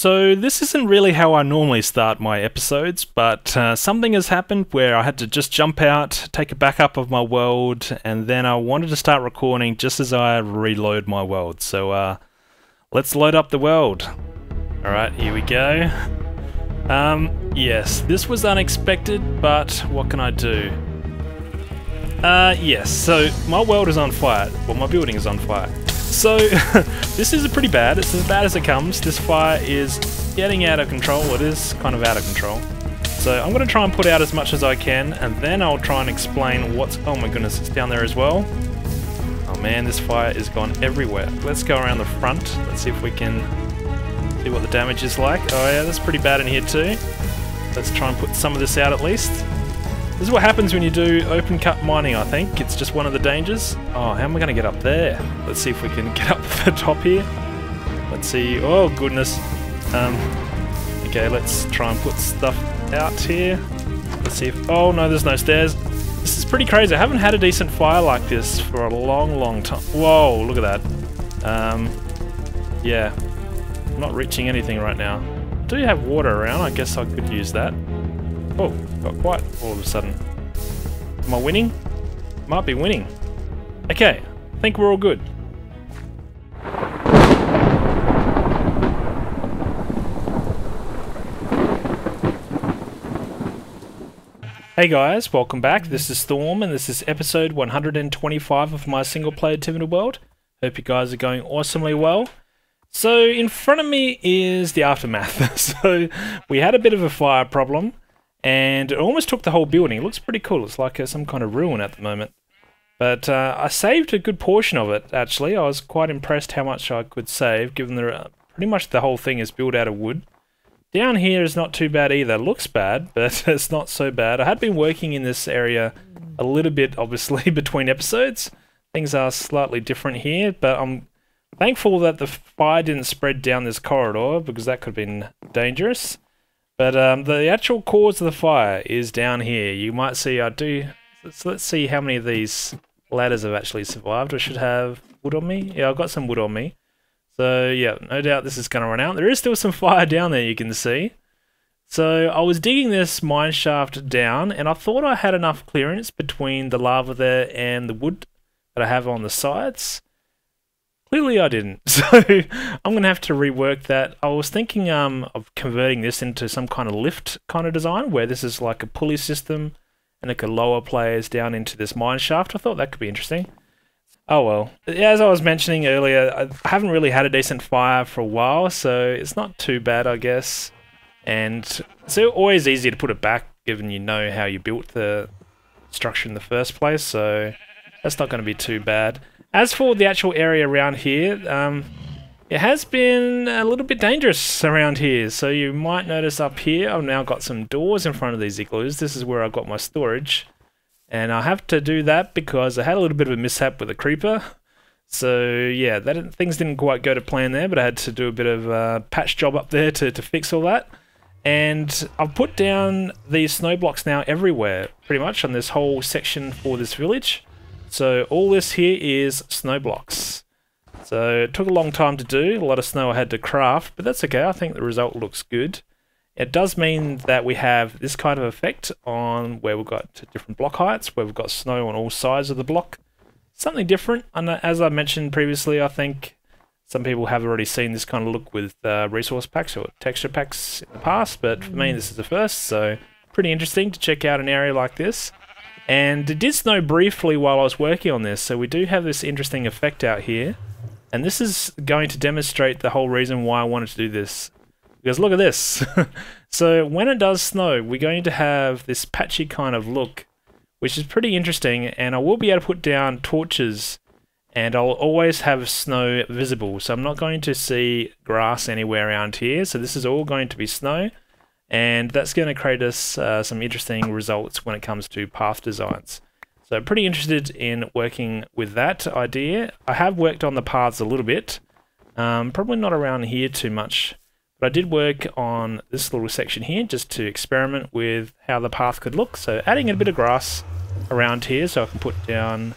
So this isn't really how I normally start my episodes, but something has happened where I had to just jump out, take a backup of my world, and then I wanted to start recording just as I reload my world. So let's load up the world. Alright, here we go. Yes, this was unexpected, but what can I do? Yes, so my world is on fire. Well, my building is on fire. So, this is pretty bad. It's as bad as it comes. This fire is getting out of control. It is kind of out of control. So I'm going to try and put out as much as I can, and then I'll try and explain what's... Oh my goodness, it's down there as well. Oh man, this fire is gone everywhere. Let's go around the front. Let's see if we can see what the damage is like. Oh yeah, that's pretty bad in here too. Let's try and put some of this out at least. This is what happens when you do open cut mining, I think. It's just one of the dangers. Oh, how am I going to get up there? Let's see if we can get up to the top here. Let's see. Oh, goodness. Okay, let's try and put stuff out here. Let's see if... Oh, no, there's no stairs. This is pretty crazy. I haven't had a decent fire like this for a long, long time. Whoa, look at that. Yeah. I'm not reaching anything right now. I do have water around. I guess I could use that. Oh, got quiet all of a sudden. Am I winning? Might be winning. Okay, I think we're all good. Hey guys, welcome back. This is Storm and this is episode 125 of my single player Tiveden world. Hope you guys are going awesomely well. So in front of me is the aftermath. So we had a bit of a fire problem. And it almost took the whole building. It looks pretty cool. It's like some kind of ruin at the moment. But I saved a good portion of it, actually. I was quite impressed how much I could save, given that pretty much the whole thing is built out of wood. Down here is not too bad either. It looks bad, but it's not so bad. I had been working in this area a little bit, obviously, between episodes. Things are slightly different here, but I'm thankful that the fire didn't spread down this corridor, because that could have been dangerous. But the actual cause of the fire is down here. You might see I do... Let's see how many of these ladders have actually survived. I should have wood on me. Yeah, I've got some wood on me. So yeah, no doubt this is going to run out. There is still some fire down there, you can see. So I was digging this mine shaft down, and I thought I had enough clearance between the lava there and the wood that I have on the sides. Clearly I didn't, so I'm going to have to rework that. I was thinking of converting this into some kind of lift kind of design, where this is like a pulley system, and it could lower players down into this mine shaft. I thought that could be interesting. Oh well. As I was mentioning earlier, I haven't really had a decent fire for a while, so it's not too bad, I guess. And it's always easy to put it back, given you know how you built the structure in the first place, so that's not going to be too bad. As for the actual area around here, it has been a little bit dangerous around here. So you might notice up here, I've now got some doors in front of these igloos. This is where I've got my storage. And I have to do that because I had a little bit of a mishap with a creeper. So yeah, things didn't quite go to plan there, but I had to do a bit of a patch job up there to fix all that. And I've put down these snow blocks now everywhere, pretty much, on this whole section for this village. So all this here is snow blocks. So it took a long time to do, a lot of snow I had to craft, but that's okay, I think the result looks good. It does mean that we have this kind of effect on where we've got different block heights, where we've got snow on all sides of the block. Something different, and as I mentioned previously, I think some people have already seen this kind of look with resource packs or texture packs in the past, but for me this is the first, so pretty interesting to check out an area like this. And it did snow briefly while I was working on this, so we do have this interesting effect out here. And this is going to demonstrate the whole reason why I wanted to do this. Because look at this. So when it does snow, we're going to have this patchy kind of look, which is pretty interesting, and I will be able to put down torches, and I'll always have snow visible. So I'm not going to see grass anywhere around here, so this is all going to be snow. And that's going to create us some interesting results when it comes to path designs. So pretty interested in working with that idea. I have worked on the paths a little bit, probably not around here too much, but I did work on this little section here just to experiment with how the path could look. So adding a bit of grass around here so I can put down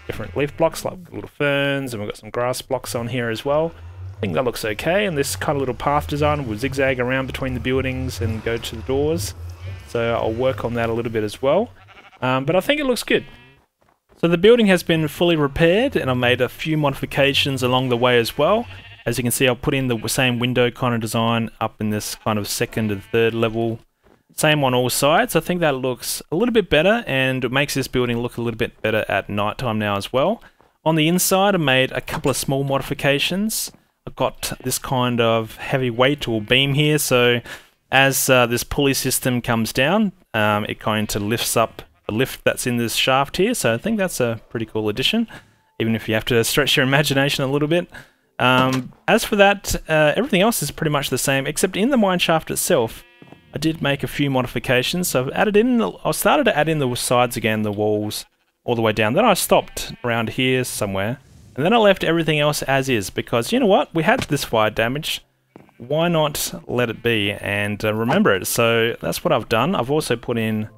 different leaf blocks like little ferns, and we've got some grass blocks on here as well. I think that looks okay, and this kind of little path design will zigzag around between the buildings and go to the doors. So I'll work on that a little bit as well. But I think it looks good. So the building has been fully repaired, and I've made a few modifications along the way as well. As you can see, I'll put in the same window kind of design up in this kind of second and third level. Same on all sides. I think that looks a little bit better, and it makes this building look a little bit better at night time now as well. On the inside, I made a couple of small modifications. I've got this kind of heavy weight or beam here, so as this pulley system comes down, it kind of lifts up the lift that's in this shaft here, so I think that's a pretty cool addition, even if you have to stretch your imagination a little bit. As for that, everything else is pretty much the same, except in the mine shaft itself, I did make a few modifications. So I've added in, I started to add in the sides again, the walls, all the way down. Then I stopped around here somewhere, and then I left everything else as is, because you know what? We had this fire damage. Why not let it be and remember it? So that's what I've done. I've also put in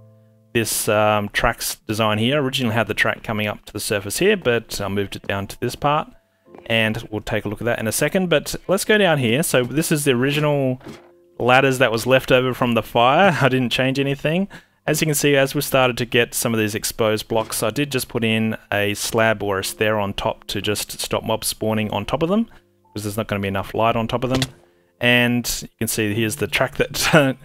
this tracks design here. I originally had the track coming up to the surface here, but I moved it down to this part, and we'll take a look at that in a second. But let's go down here. So this is the original ladders that was left over from the fire. I didn't change anything. As you can see, as we started to get some of these exposed blocks, I did just put in a slab or a stair on top to just stop mobs spawning on top of them, because there's not going to be enough light on top of them. And you can see here's the track that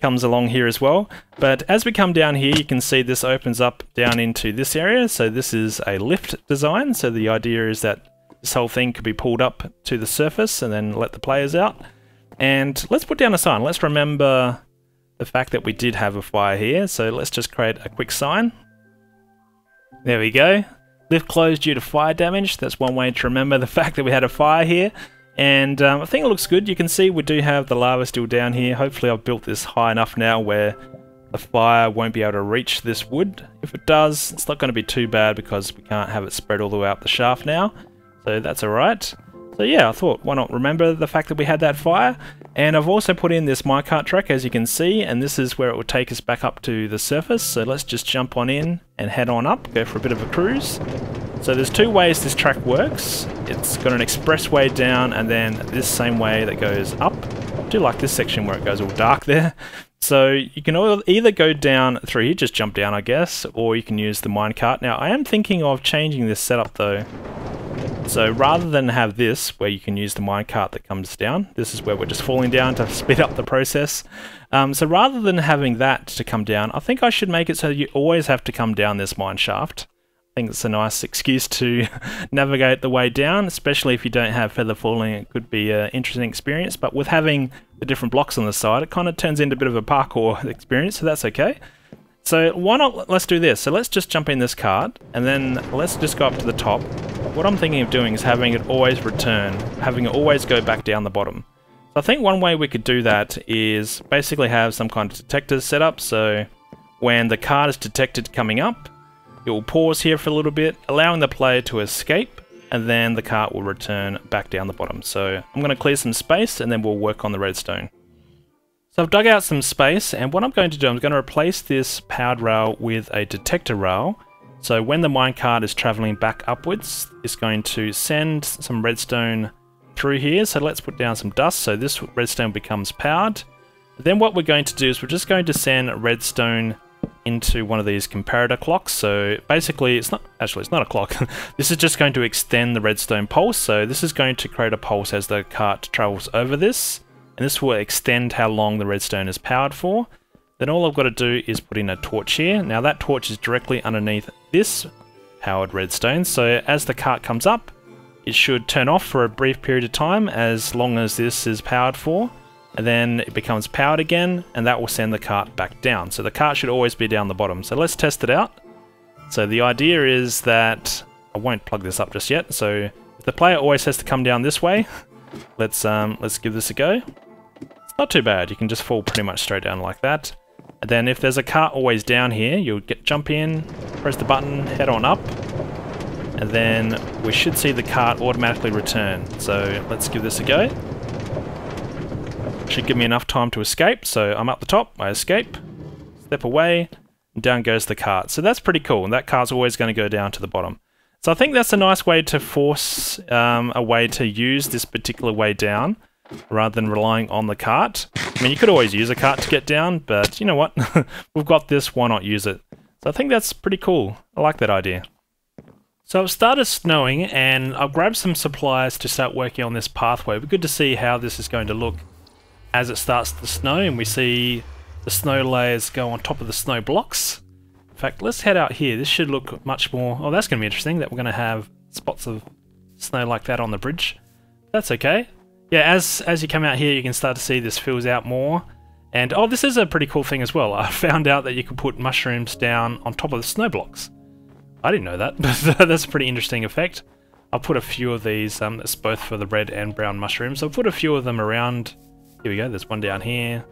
comes along here as well. But as we come down here, you can see this opens up down into this area. So this is a lift design. So the idea is that this whole thing could be pulled up to the surface and then let the players out. And let's put down a sign. Let's remember the fact that we did have a fire here. So let's just create a quick sign. There we go. Lift closed due to fire damage. That's one way to remember the fact that we had a fire here. And I think it looks good. You can see we do have the lava still down here. Hopefully I've built this high enough now where the fire won't be able to reach this wood. If it does, it's not going to be too bad because we can't have it spread all the way up the shaft now. So that's alright. So yeah, I thought, why not remember the fact that we had that fire? And I've also put in this minecart track, as you can see, and this is where it will take us back up to the surface. So let's just jump on in and head on up, go for a bit of a cruise. So there's two ways this track works. It's got an expressway down and then this same way that goes up. I do like this section where it goes all dark there. So you can either go down through here, just jump down I guess, or you can use the minecart. Now I am thinking of changing this setup though. So rather than have this, where you can use the minecart that comes down, this is where we're just falling down to speed up the process. So rather than having that to come down, I think I should make it so you always have to come down this mine shaft. I think it's a nice excuse to navigate the way down, especially if you don't have feather falling. It could be an interesting experience, but with having the different blocks on the side, it kind of turns into a bit of a parkour experience, so that's okay. So why not, let's do this. So let's just jump in this cart, and then let's just go up to the top. What I'm thinking of doing is having it always return, having it always go back down the bottom. So I think one way we could do that is basically have some kind of detectors set up, so when the cart is detected coming up, it will pause here for a little bit, allowing the player to escape, and then the cart will return back down the bottom. So I'm going to clear some space, and then we'll work on the redstone. So I've dug out some space, and what I'm going to do, I'm going to replace this powered rail with a detector rail. So when the minecart is traveling back upwards, it's going to send some redstone through here. So let's put down some dust, so this redstone becomes powered. Then what we're going to do is we're just going to send redstone into one of these comparator clocks. So basically, it's not a clock. This is just going to extend the redstone pulse. So this is going to create a pulse as the cart travels over this, and this will extend how long the redstone is powered for. Then all I've got to do is put in a torch here. Now that torch is directly underneath this powered redstone, so as the cart comes up, it should turn off for a brief period of time as long as this is powered for, and then it becomes powered again, and that will send the cart back down. So the cart should always be down the bottom. So let's test it out. So the idea is that, I won't plug this up just yet, so if the player always has to come down this way, let's give this a go. It's not too bad, you can just fall pretty much straight down like that. And then if there's a cart always down here, you'll jump in, press the button, head on up, and then we should see the cart automatically return. So let's give this a go. Should give me enough time to escape, so I'm up the top, I escape, step away, and down goes the cart. So that's pretty cool, and that cart's always going to go down to the bottom. So I think that's a nice way to force a way to use this particular way down, rather than relying on the cart. I mean, you could always use a cart to get down, but you know what? We've got this, why not use it? So I think that's pretty cool. I like that idea. So it started snowing, and I've grabbed some supplies to start working on this pathway. It'd be good to see how this is going to look as it starts to snow, and we see the snow layers go on top of the snow blocks. In fact, let's head out here. This should look much more... Oh, that's going to be interesting, that we're going to have spots of snow like that on the bridge. That's okay. Yeah, as you come out here, you can start to see this fills out more. And, oh, this is a pretty cool thing as well. I found out that you can put mushrooms down on top of the snow blocks. I didn't know that, but that's a pretty interesting effect. I'll put a few of these, that's both for the red and brown mushrooms. I'll put a few of them around. Here we go, there's one down here.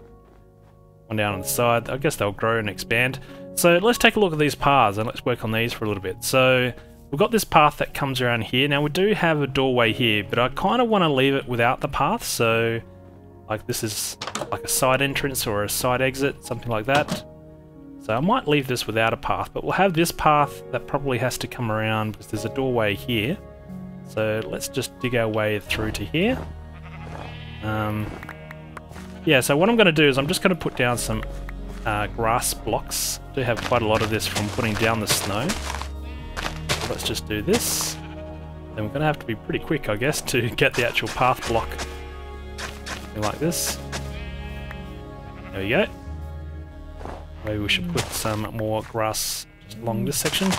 One down on the side. I guess they'll grow and expand. So let's take a look at these paths and let's work on these for a little bit. So we've got this path that comes around here. Now we do have a doorway here, but I kind of want to leave it without the path. So like this is like a side entrance or a side exit, something like that. So I might leave this without a path, but we'll have this path that probably has to come around because there's a doorway here. So let's just dig our way through to here. Yeah, so what I'm going to do is I'm just going to put down some grass blocks. I do have quite a lot of this from putting down the snow. So let's just do this. Then we're going to have to be pretty quick, I guess, to get the actual path block. Something like this. There we go. Maybe we should put some more grass just along this section.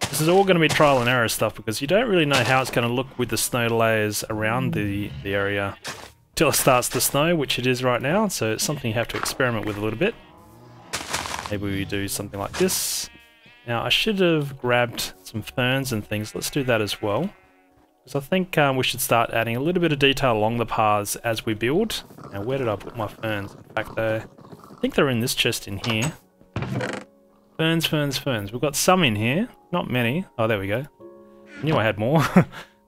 This is all going to be trial and error stuff because you don't really know how it's going to look with the snow layers around the area until it starts to snow, which it is right now, so it's something you have to experiment with a little bit. Maybe we do something like this. Now I should have grabbed some ferns and things. Let's do that as well. Because I think we should start adding a little bit of detail along the paths as we build. Now where did I put my ferns? In fact, I think they're in this chest in here. Ferns, ferns, ferns. We've got some in here. Not many. Oh, there we go. I knew I had more.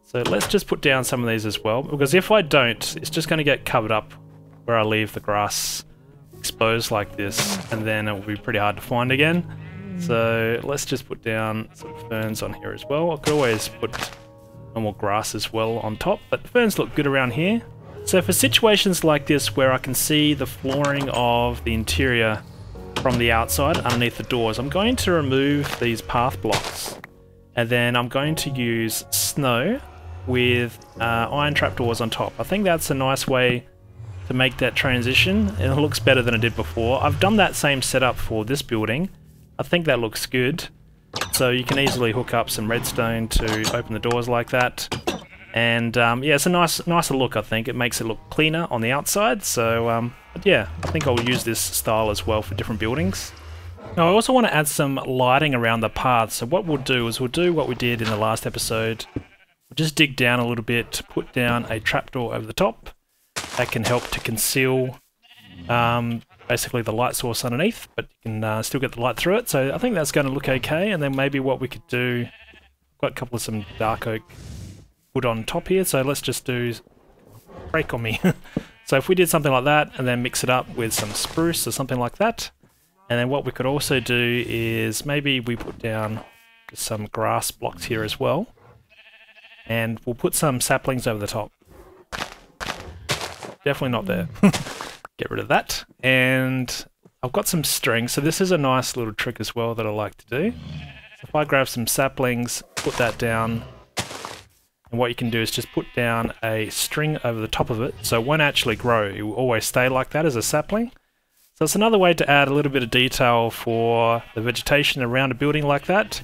So let's just put down some of these as well. Because if I don't, it's just going to get covered up where I leave the grass exposed like this. And then it will be pretty hard to find again. So let's just put down some ferns on here as well. I could always put normal grass as well on top. But ferns look good around here. So for situations like this where I can see the flooring of the interior from the outside underneath the doors, I'm going to remove these path blocks and then I'm going to use snow with iron trapdoors on top. I think that's a nice way to make that transition and it looks better than it did before. I've done that same setup for this building. I think that looks good. So you can easily hook up some redstone to open the doors like that. And yeah, it's a nicer look, I think. It makes it look cleaner on the outside. So but yeah, I think I'll use this style as well for different buildings. Now I also want to add some lighting around the path. So what we'll do is we'll do what we did in the last episode. We'll just dig down a little bit, put down a trapdoor over the top. That can help to conceal basically the light source underneath, but you can still get the light through it. So I think that's going to look okay. And then maybe what we could do, I've got a couple of some dark oak wood on top here, so let's just do break on me. So if we did something like that and then mix it up with some spruce or something like that, and then what we could also do is maybe we put down some grass blocks here as well, and we'll put some saplings over the top. Definitely not there. Get rid of that. And I've got some string, so this is a nice little trick as well that I like to do. So if I grab some saplings, put that down, and what you can do is just put down a string over the top of it, so it won't actually grow. It will always stay like that as a sapling. So it's another way to add a little bit of detail for the vegetation around a building like that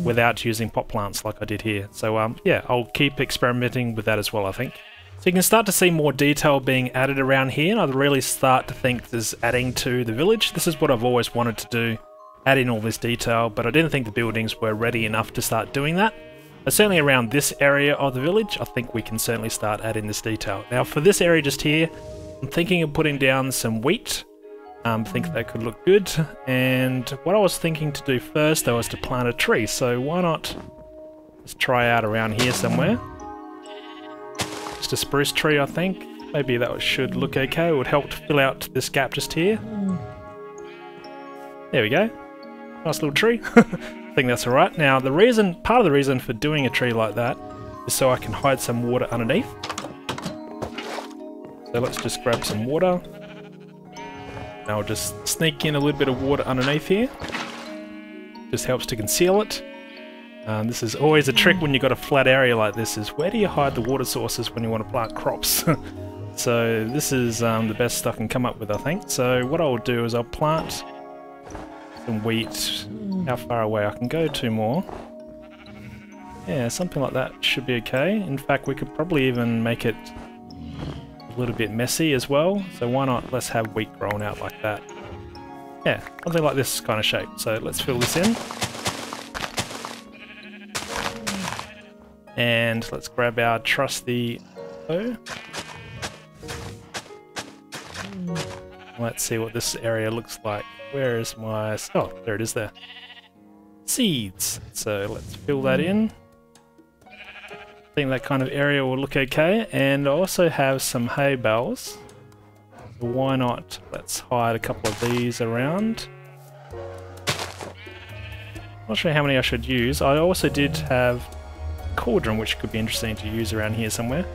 without using pot plants like I did here. So yeah, I'll keep experimenting with that as well, I think. So you can start to see more detail being added around here, and I really start to think this is adding to the village. This is what I've always wanted to do, add in all this detail, but I didn't think the buildings were ready enough to start doing that. But certainly around this area of the village, I think we can certainly start adding this detail. Now for this area just here, I'm thinking of putting down some wheat. I think that could look good. And what I was thinking to do first though was to plant a tree. So why not just try out around here somewhere. Just a spruce tree, I think. Maybe that should look okay. It would help to fill out this gap just here. There we go. Nice little tree. I think that's alright. Now, part of the reason for doing a tree like that is so I can hide some water underneath. So let's just grab some water. Now I'll just sneak in a little bit of water underneath here. Just helps to conceal it. This is always a trick when you've got a flat area like this, is where do you hide the water sources when you want to plant crops? So this is the best I can come up with, I think. So what I'll do is I'll plant some wheat. How far away? I can go 2 more. Yeah, something like that should be okay. In fact, we could probably even make it a little bit messy as well. So why not, let's have wheat growing out like that. Yeah, something like this kind of shape. So let's fill this in. And let's grab our trusty hoe. Let's see what this area looks like. Where is my... oh, there it is there. Seeds. So let's fill that in. I think that kind of area will look okay. And I also have some hay bales. So why not? Let's hide a couple of these around. Not sure how many I should use. I also did have cauldron, which could be interesting to use around here somewhere.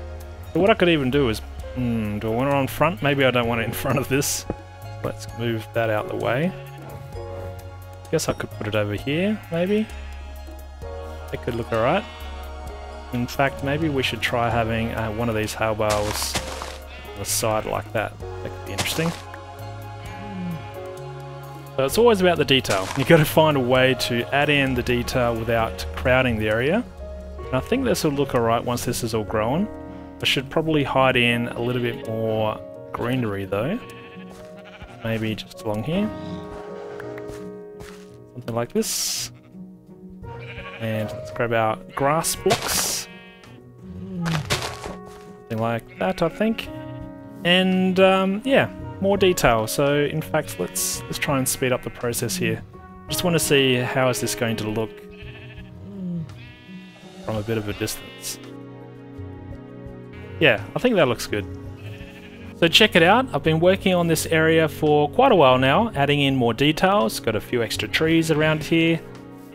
But what I could even do is, do I want it on front? Maybe I don't want it in front of this. Let's move that out the way. Guess I could put it over here, maybe. It could look alright. In fact, maybe we should try having one of these hay bales on the side like that. That could be interesting. So it's always about the detail. You've got to find a way to add in the detail without crowding the area. And I think this will look alright once this is all grown. I should probably hide in a little bit more greenery though. Maybe just along here. Something like this. And let's grab our grass blocks. Something like that, I think. And yeah, more detail. So in fact, let's try and speed up the process here. Just want to see how is this going to look from a bit of a distance. Yeah, I think that looks good. So check it out, I've been working on this area for quite a while now, adding in more details, got a few extra trees around here.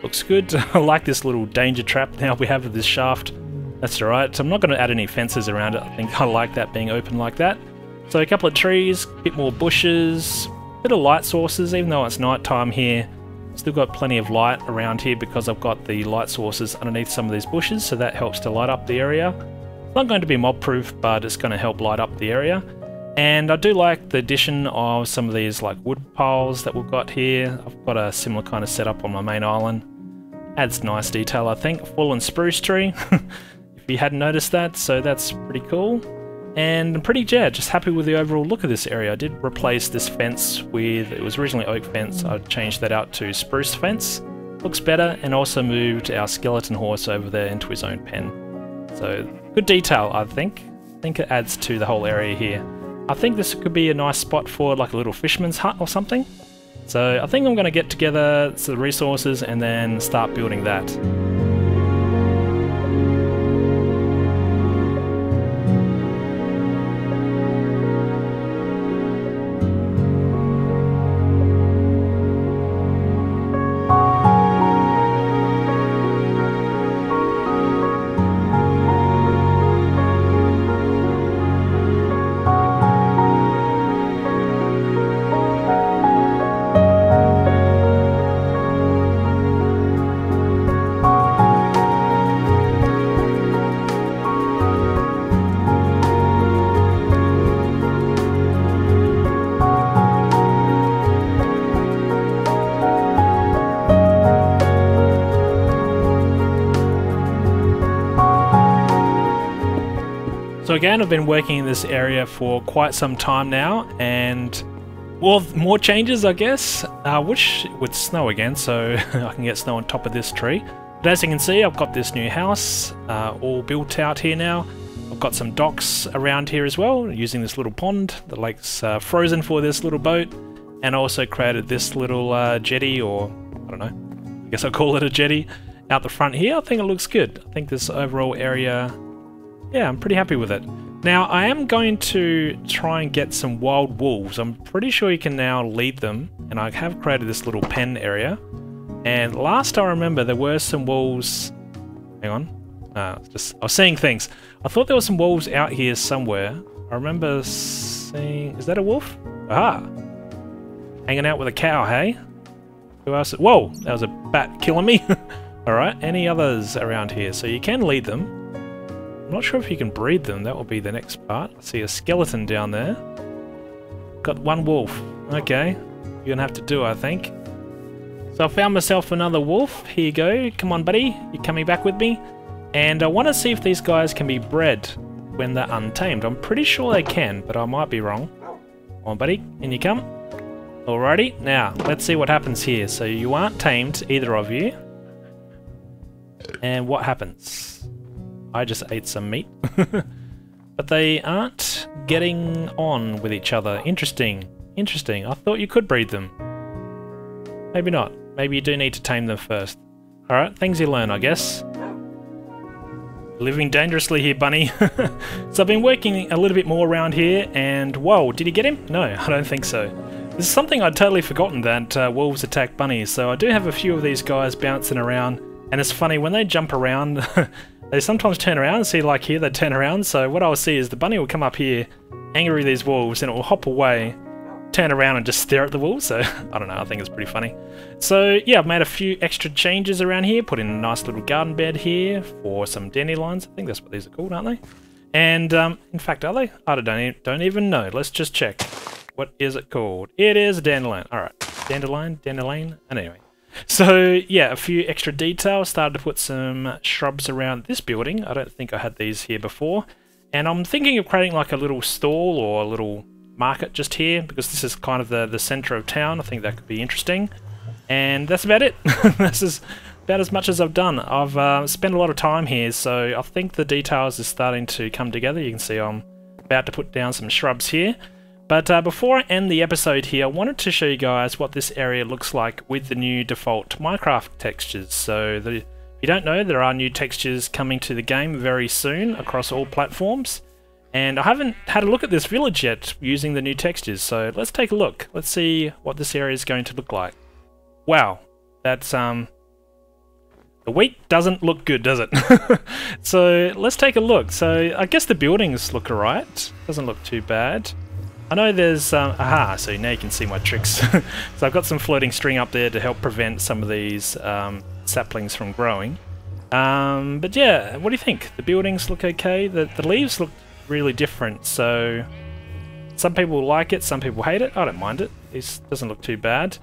Looks good. I like this little danger trap now we have with this shaft. That's alright, so I'm not going to add any fences around it, I think I like that being open like that. So a couple of trees, a bit more bushes, a bit of light sources, even though it's night time here. Still got plenty of light around here because I've got the light sources underneath some of these bushes, so that helps to light up the area. It's not going to be mob proof, but it's going to help light up the area. And I do like the addition of some of these like wood piles that we've got here. I've got a similar kind of setup on my main island. Adds nice detail, I think. Fallen spruce tree, if you hadn't noticed that, so that's pretty cool. And I'm pretty just happy with the overall look of this area. I did replace this fence with, it was originally oak fence, I changed that out to spruce fence. Looks better, and also moved our skeleton horse over there into his own pen. So good detail, I think. I think it adds to the whole area here. I think this could be a nice spot for like a little fisherman's hut or something. So I think I'm going to get together some resources and then start building that. So again, I've been working in this area for quite some time now, and well, more changes I guess. Wish it would snow again so I can get snow on top of this tree. But as you can see, I've got this new house all built out here now. I've got some docks around here as well, using this little pond. The lake's frozen for this little boat, and I also created this little jetty, or I don't know, I guess I'll call it a jetty, out the front here. I think it looks good. I think this overall area, yeah, I'm pretty happy with it. Now, I am going to try and get some wild wolves. I'm pretty sure you can now lead them, and I have created this little pen area. And last I remember, there were some wolves... Hang on. I was seeing things. I thought there were some wolves out here somewhere. I remember seeing... Is that a wolf? Aha! Hanging out with a cow, hey? Who else? Whoa! That was a bat killing me. Alright, any others around here? So you can lead them. I'm not sure if you can breed them. That will be the next part. I see a skeleton down there. Got one wolf. Okay. You're gonna have to do, I think. So I found myself another wolf. Here you go. Come on, buddy. You're coming back with me. And I want to see if these guys can be bred when they're untamed. I'm pretty sure they can, but I might be wrong. Come on, buddy. In you come. Alrighty. Now, let's see what happens here. So you aren't tamed, either of you. And what happens? I just ate some meat. But they aren't getting on with each other. Interesting. Interesting. I thought you could breed them. Maybe not. Maybe you do need to tame them first. Alright, things you learn, I guess. Living dangerously here, bunny. So I've been working a little bit more around here, and whoa, did he get him? No, I don't think so. This is something I'd totally forgotten, that wolves attack bunnies, so I do have a few of these guys bouncing around, and it's funny, when they jump around, they sometimes turn around, see like here, they turn around, so what I'll see is the bunny will come up here, angry with these wolves, and it will hop away, turn around and just stare at the wolves, so I don't know, I think it's pretty funny. So yeah, I've made a few extra changes around here, put in a nice little garden bed here for some dandelions. I think that's what these are called, aren't they? And in fact, are they? I don't even know. Let's just check. What is it called? It is a dandelion. Alright, dandelion, and anyway. So yeah, a few extra details. Started to put some shrubs around this building. I don't think I had these here before. And I'm thinking of creating like a little stall or a little market just here, because this is kind of the center of town. I think that could be interesting. And that's about it. This is about as much as I've done. I've spent a lot of time here, so I think the details are starting to come together. You can see I'm about to put down some shrubs here. But before I end the episode here, I wanted to show you guys what this area looks like with the new default Minecraft textures. So if you don't know, there are new textures coming to the game very soon across all platforms. And I haven't had a look at this village yet using the new textures, so let's take a look. Let's see what this area is going to look like. Wow, that's the wheat doesn't look good, does it? So let's take a look. So I guess the buildings look alright. Doesn't look too bad. I know there's aha, so now you can see my tricks. So I've got some floating string up there to help prevent some of these saplings from growing. But yeah, what do you think? The buildings look okay. The leaves look really different, so some people like it, some people hate it. I don't mind it. This doesn't look too bad.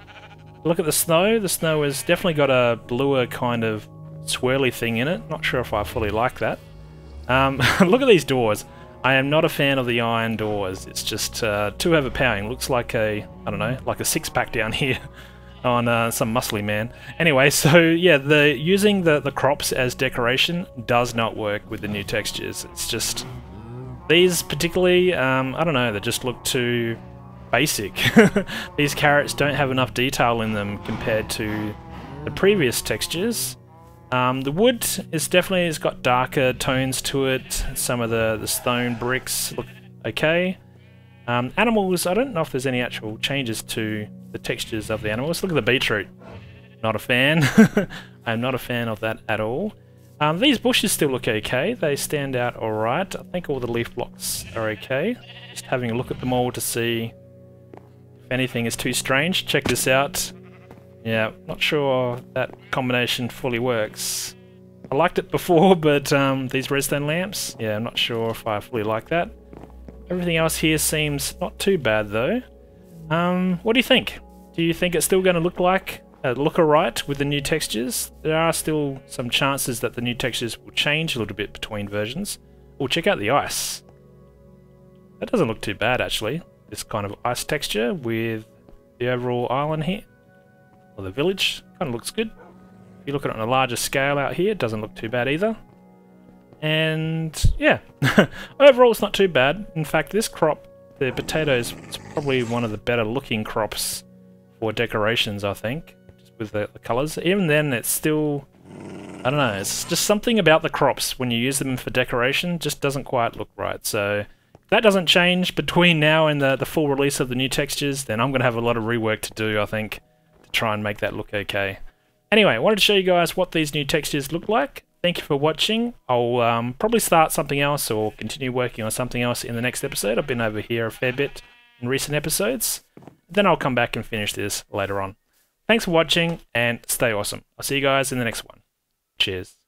Look at the snow. The snow has definitely got a bluer kind of swirly thing in it. Not sure if I fully like that. Look at these doors. I am not a fan of the iron doors. It's just too overpowering. Looks like a, I don't know, like a six-pack down here on some muscly man. Anyway, so yeah, using the crops as decoration does not work with the new textures. It's just... These particularly, I don't know, they just look too basic. These carrots don't have enough detail in them compared to the previous textures. The wood is definitely, it's got darker tones to it. Some of the stone bricks look okay. Animals, I don't know if there's any actual changes to the textures of the animals. Look at the beetroot. Not a fan. I'm not a fan of that at all. These bushes still look okay. They stand out alright. I think all the leaf blocks are okay. Just having a look at them all to see if anything is too strange. Check this out. Yeah, not sure that combination fully works. I liked it before, but these redstone lamps, yeah, I'm not sure if I fully like that. Everything else here seems not too bad though. What do you think? Do you think it's still going to look alright with the new textures? There are still some chances that the new textures will change a little bit between versions. Oh, check out the ice. That doesn't look too bad actually. This kind of ice texture with the overall island here. Or the village. Kind of looks good. If you look at it on a larger scale out here, it doesn't look too bad either. And yeah, overall it's not too bad. In fact, this crop, the potatoes, is probably one of the better looking crops for decorations, I think. With the colours. Even then, it's still... I don't know, it's just something about the crops when you use them for decoration just doesn't quite look right. So if that doesn't change between now and the full release of the new textures, then I'm going to have a lot of rework to do, I think, to try and make that look okay. Anyway, I wanted to show you guys what these new textures look like. Thank you for watching. I'll probably start something else or continue working on something else in the next episode. I've been over here a fair bit in recent episodes. Then I'll come back and finish this later on. Thanks for watching and stay awesome. I'll see you guys in the next one. Cheers.